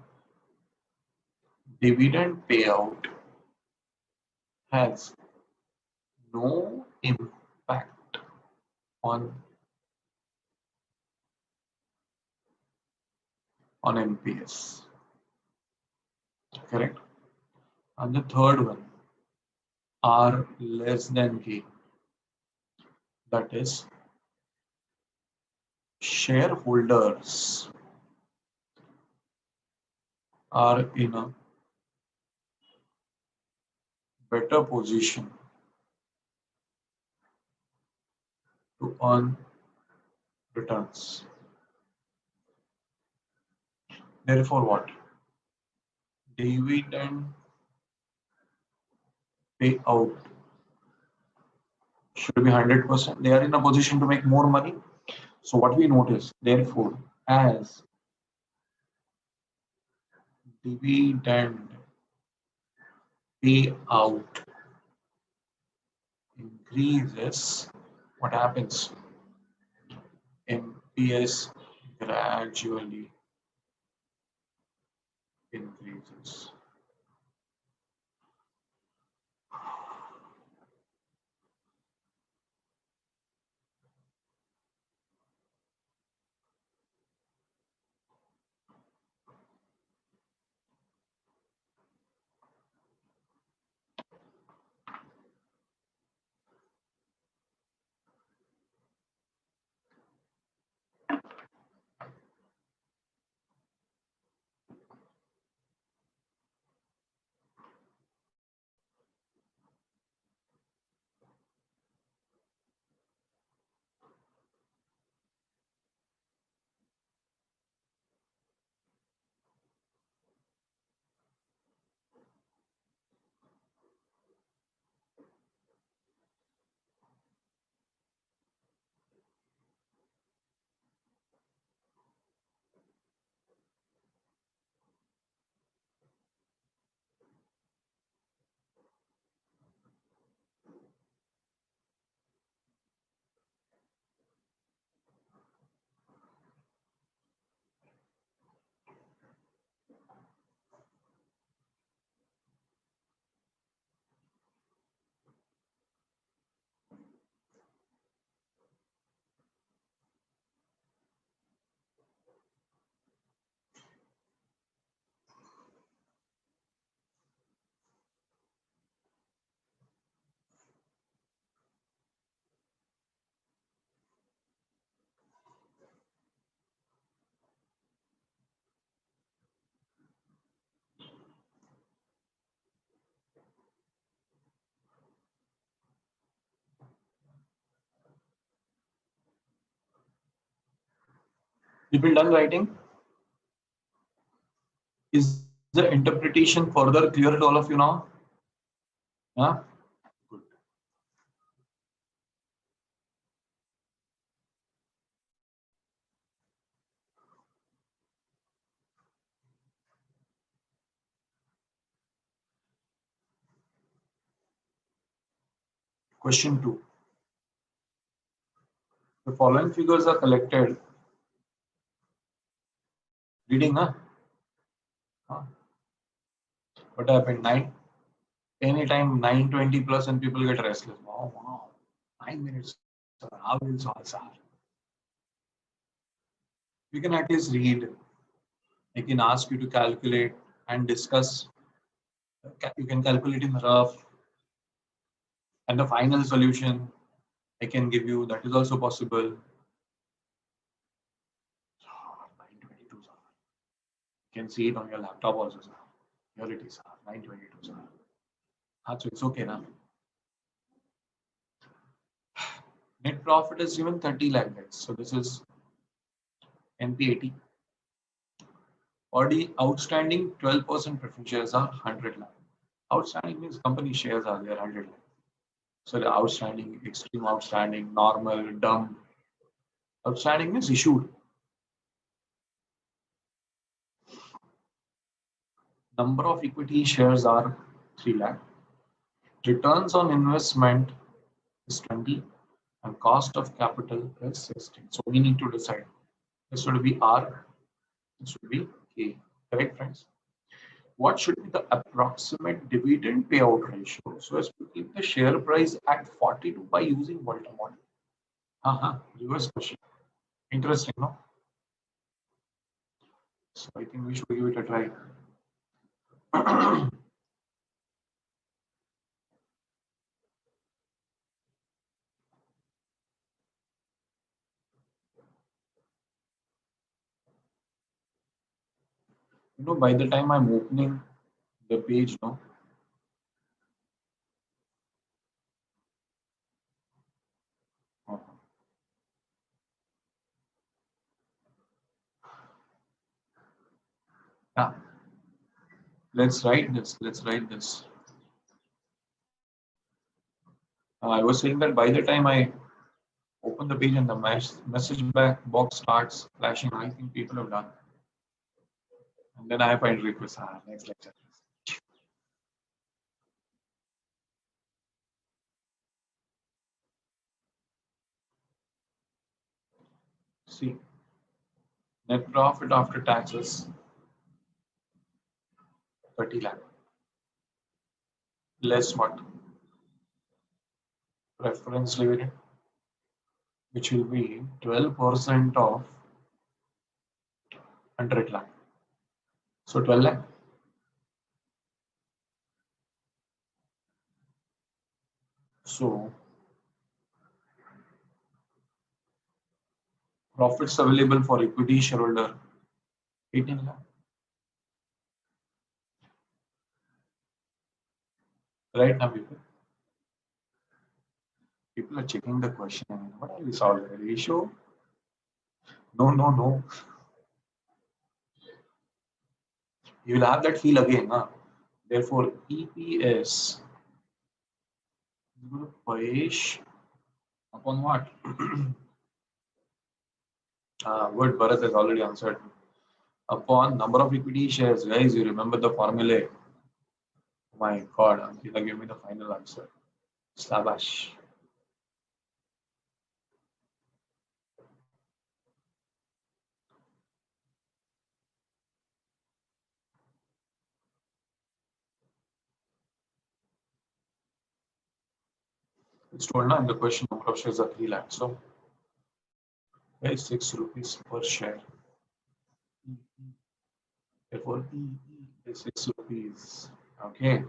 dividend payout has no impact on NPS. Correct? And the third one, R less than K. That is, shareholders are in a better position to earn returns. Therefore, what? Dividend payout should be 100%. They are in a position to make more money. So what we notice, therefore, as dividend payout increases, what happens? NPS gradually increases. People done writing? Is the interpretation further clear to all of you now? Yeah? Good. Question 2. The following figures are collected. Reading, huh? What happened? 9. Anytime 9:20 plus and people get restless. Wow, wow. 9 minutes. Sir. How will solve, sir? You can at least read. I can ask you to calculate and discuss. You can calculate in rough. And the final solution I can give you, that is also possible. 9:22. You can see it on your laptop also, sir. Here it is, sir. 922, sir. So it's okay now. Net profit is given 30 lakh, guys. So this is NP80. Or the outstanding 12% preference shares are 100 lakh. Outstanding means company shares are there 100 lakh. So the outstanding, extreme outstanding, normal, dumb. Outstanding means issued. Number of equity shares are 3 lakh. Returns on investment is 20 and cost of capital is 16. So we need to decide. This should be R, this should be K. Correct, friends? What should be the approximate dividend payout ratio so as to keep the share price at 42 by using Volta model? Reverse question. Interesting, no? So I think we should give it a try. By the time I'm opening the page, no? Yeah. Let's write this. Let's write this. I was saying that by the time I open the page and the message back box starts flashing, I think people have done. And then I find request. Next lecture. See, net profit after taxes 30 lakh. Less what? Preference dividend, which will be 12% of 100 lakh. So 12 lakh. So profits available for equity shareholder 18 lakh. Right now, people are checking the question. What are we solving? Ratio? No, no, no. You will have that feel again. Therefore, EPS Payesh upon what? Word Bharat has already answered. Upon number of equity shares, guys, you remember the formula. Oh my God, Ankita gave me the final answer. Slabash. It's told now in the question number of shares are 3 lakhs. So, guys, 6 rupees per share. Therefore, E is 6 rupees. Okay.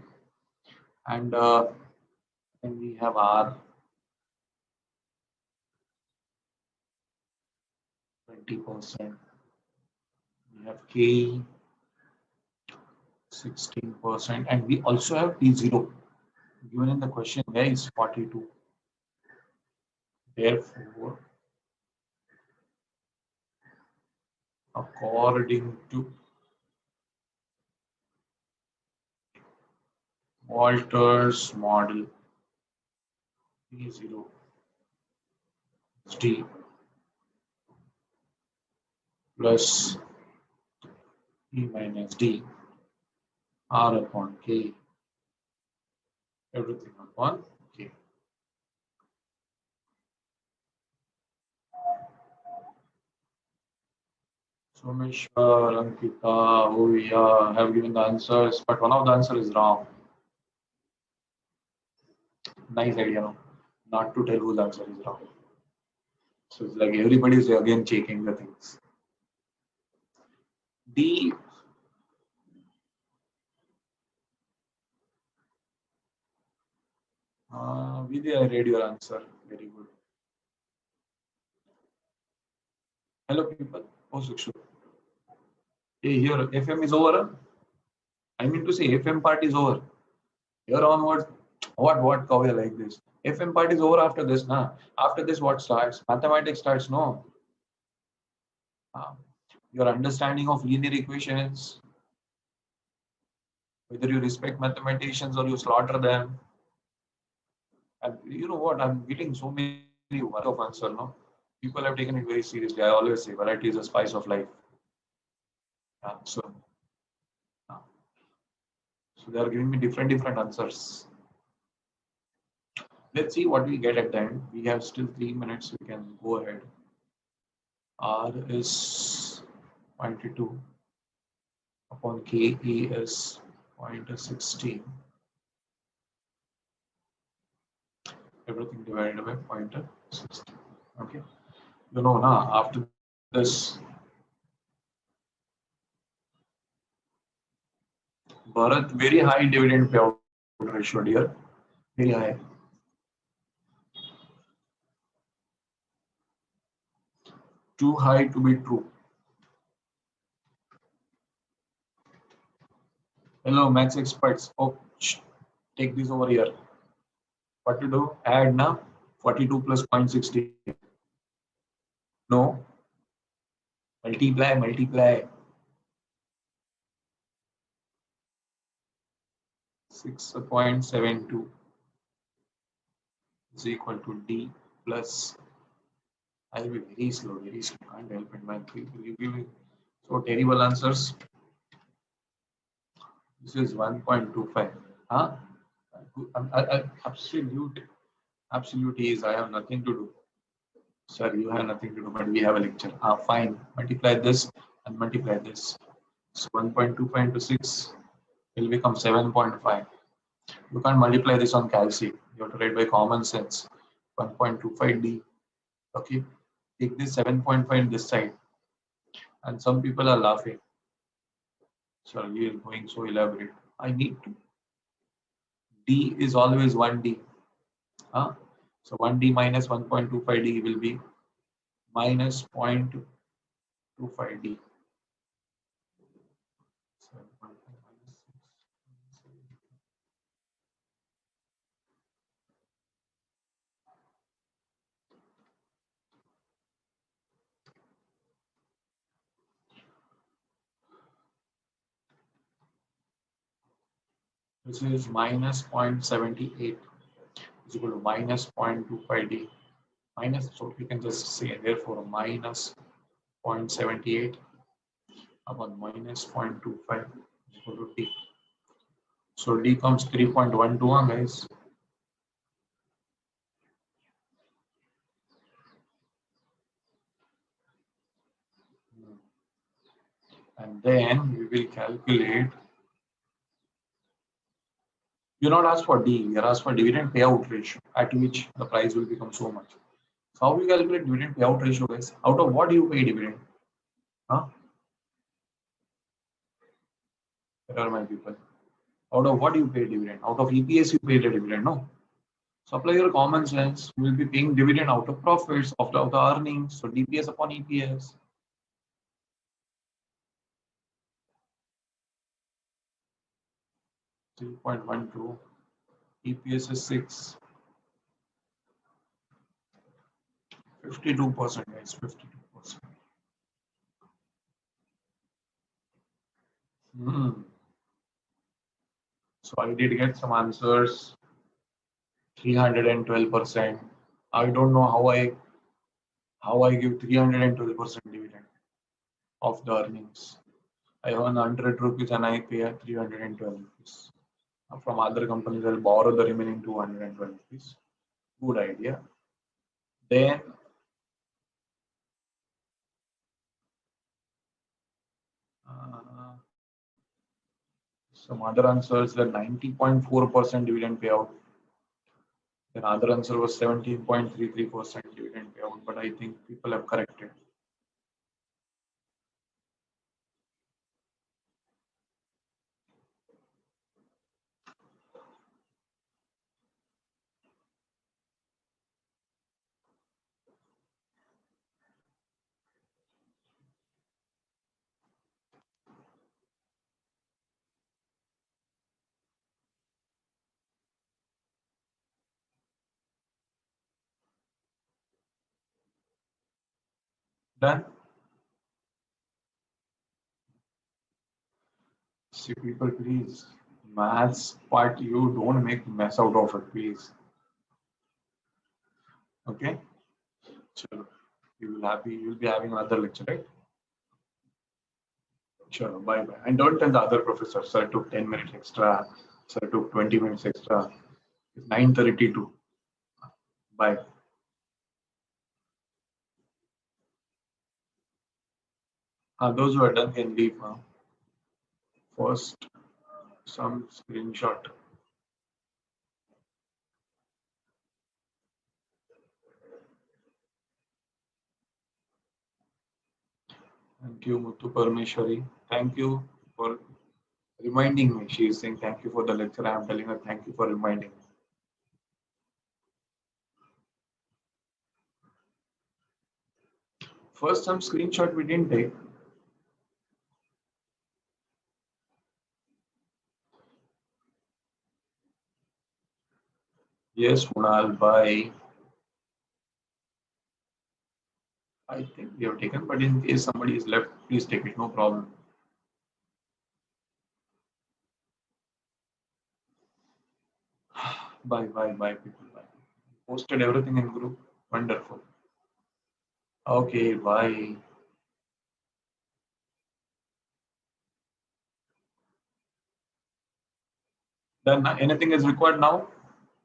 And then we have R 20%. We have K 16%. And we also have T0. Given in the question, there is 42. Therefore, according to Walter's model, T0 is D plus E minus D R upon K, everything upon K. Someshwar, Ankita, Ovia have given the answers, but one of the answers is wrong. Nice idea, no? Not to tell whose answer is wrong. So it's like everybody is again checking the things. D. Vidya, I read your answer. Very good. Hello, people. Oh, Sukshu. Hey, here FM is over. I mean to say FM part is over. Here onwards, what Kavya like this? FM part is over after this, na? After this, what starts? Mathematics starts, no? Uh, your understanding of linear equations, whether you respect mathematicians or you slaughter them. And you know what? I'm getting so many words of answer, no? People have taken it very seriously. I always say variety is a spice of life. So, uh, so they are giving me different answers. Let's see what we get at the end. We have still 3 minutes. We can go ahead. R is 0.2 upon Ke is 0.16. Everything divided by 0.16. Okay. You know, now after this, Bharat, very high dividend payout ratio, dear. Very high. Too high to be true. Hello, maths experts. Oh, take this over here. What to do? Add now 42 plus 0.60. No, multiply. 6.72 is equal to D plus. I'll be very slow. Can't help it, man. You give me so terrible answers. This is 1.25. Huh? Absolute is I have nothing to do. Sir, you have nothing to do, but we have a lecture. Fine. Multiply this and multiply this. So 1.25 into 6 will become 7.5. You can't multiply this on calci. You have to write by common sense. 1.25D. Okay. Take this 7.5 this side. And some people are laughing. Sir, you are going so elaborate. I need to. D is always 1D. Huh? So 1D minus 1.25D will be minus 0.25D. This is minus 0.78 is equal to minus 0.25D. Minus, so you can just say therefore minus 0.78 upon minus 0.25 is equal to D. So D comes 3.12, guys. And then we will calculate. You're not asked for D, you're asked for dividend payout ratio at which the price will become so much. So how we calculate dividend payout ratio, guys? Out of what do you pay dividend? Huh? Where are my people? Out of what do you pay dividend? Out of EPS you pay the dividend, no? So apply your common sense. You will be paying dividend out of profits, out of the earnings. So DPS upon EPS. 3.12. EPS is 6. 52%, guys. 52%. So I did get some answers. 312%. I don't know how I give 312% dividend of the earnings. I earn 100 rupees and I pay 312 rupees. From other companies, I'll borrow the remaining 212 rupees. Good idea. Then some other answers were 90.4% dividend payout. Then other answer was 17.33% dividend payout, but I think people have corrected. Done? See, people, please. Maths part, you don't make mess out of it, please. Okay? Chalo. You'll be having another lecture, right? Sure, bye bye. And don't tell the other professor, sir took 10 minutes extra, sir took 20 minutes extra. It's 9:32. Bye. Those who are done can leave now. First, some screenshot. Thank you, Muthu Parmeshwari. Thank you for reminding me. She is saying thank you for the lecture. I am telling her thank you for reminding me. First, some screenshot we didn't take. Yes, Kunal, bye. I think we have taken, but in case somebody is left, please take it. No problem. Bye, bye, bye, people. Bye. Posted everything in group. Wonderful. Okay, bye. Then anything is required now?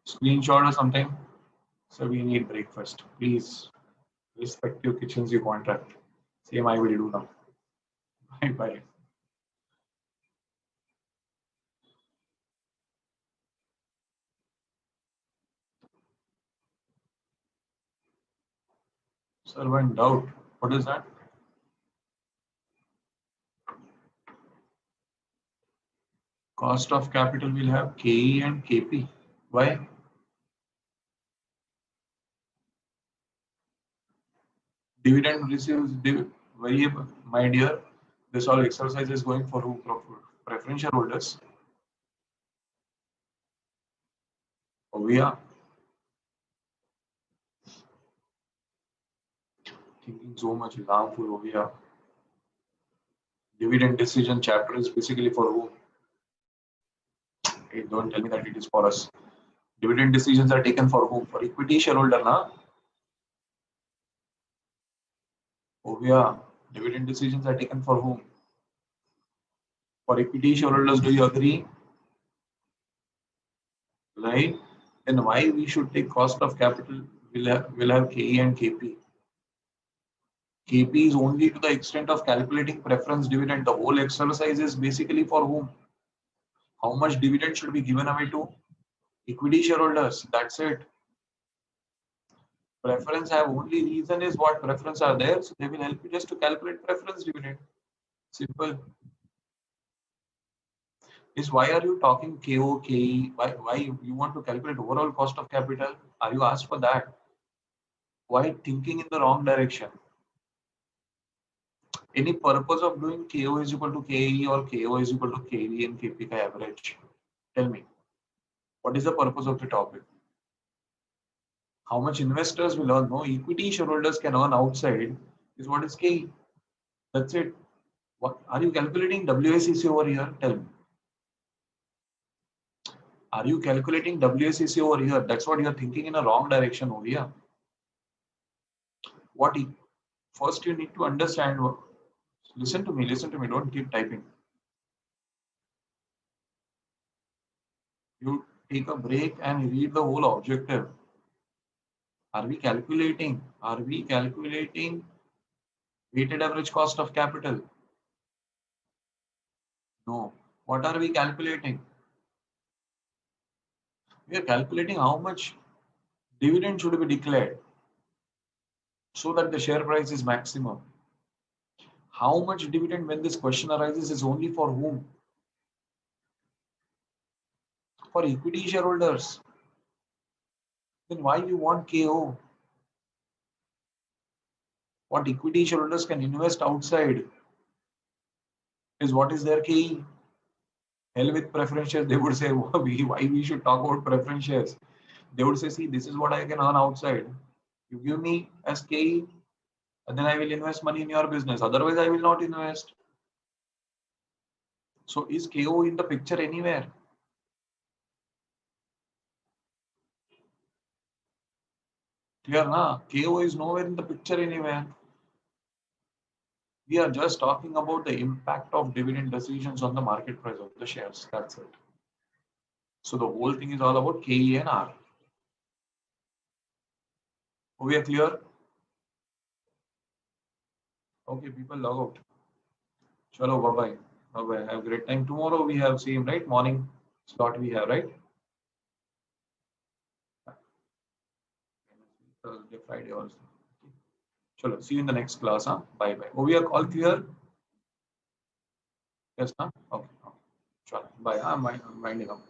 Screenshot or something? So we need breakfast. Please, respective kitchens you contract. Same I will do now. Bye bye. Servant doubt. What is that? Cost of capital will have KE and KP. Why? Dividend receives variable. My dear, this all exercise is going for who? Preferential holders. Oh, yeah. Thinking so much is harmful. Oh, yeah. Dividend decision chapter is basically for who? Hey, don't tell me that it is for us. Dividend decisions are taken for whom? For equity shareholder, na? Oh, yeah. Dividend decisions are taken for whom? For equity shareholders, do you agree? Right? Then why we should take cost of capital will have KE and KP. KP is only to the extent of calculating preference dividend. The whole exercise is basically for whom? How much dividend should be given away to equity shareholders? That's it. Preference have only reason is what preference are there, so they will help you just to calculate preference dividend. Simple. Is why are you talking KO, KE? Why you want to calculate overall cost of capital? Are you asked for that? Why thinking in the wrong direction? Any purpose of doing KO is equal to KE or KO is equal to KV and KP ka average? Tell me, what is the purpose of the topic? How much investors will earn? No, equity shareholders can earn outside is what is KE. That's it. What are you calculating WACC over here? Tell me. Are you calculating WACC over here? That's what you're thinking in a wrong direction over here. What first you need to understand. Listen to me, don't keep typing. You take a break and read the whole objective. Are we calculating weighted average cost of capital? No. What are we calculating? We are calculating how much dividend should be declared so that the share price is maximum. How much dividend when this question arises is only for whom? For equity shareholders. Then why you want KO? What equity shareholders can invest outside is what is their KE. Hell with preference shares, they would say why we should talk about preference shares. They would say, see, this is what I can earn outside. You give me as KE, and then I will invest money in your business. Otherwise, I will not invest. So is KO in the picture anywhere? Clear, na? KO is nowhere in the picture anywhere. We are just talking about the impact of dividend decisions on the market price of the shares. That's it. So the whole thing is all about KE and R. We are clear? Okay, people log out. Chalo, bye-bye. Bye-bye. Have a great time. Tomorrow we have same, right? Morning slot we have, right? Thursday, Friday also. Chalo, see you in the next class. Huh? Bye-bye. Oh, we are all clear? Yes, huh? Okay. Okay. Chalo, bye. I'm winding up.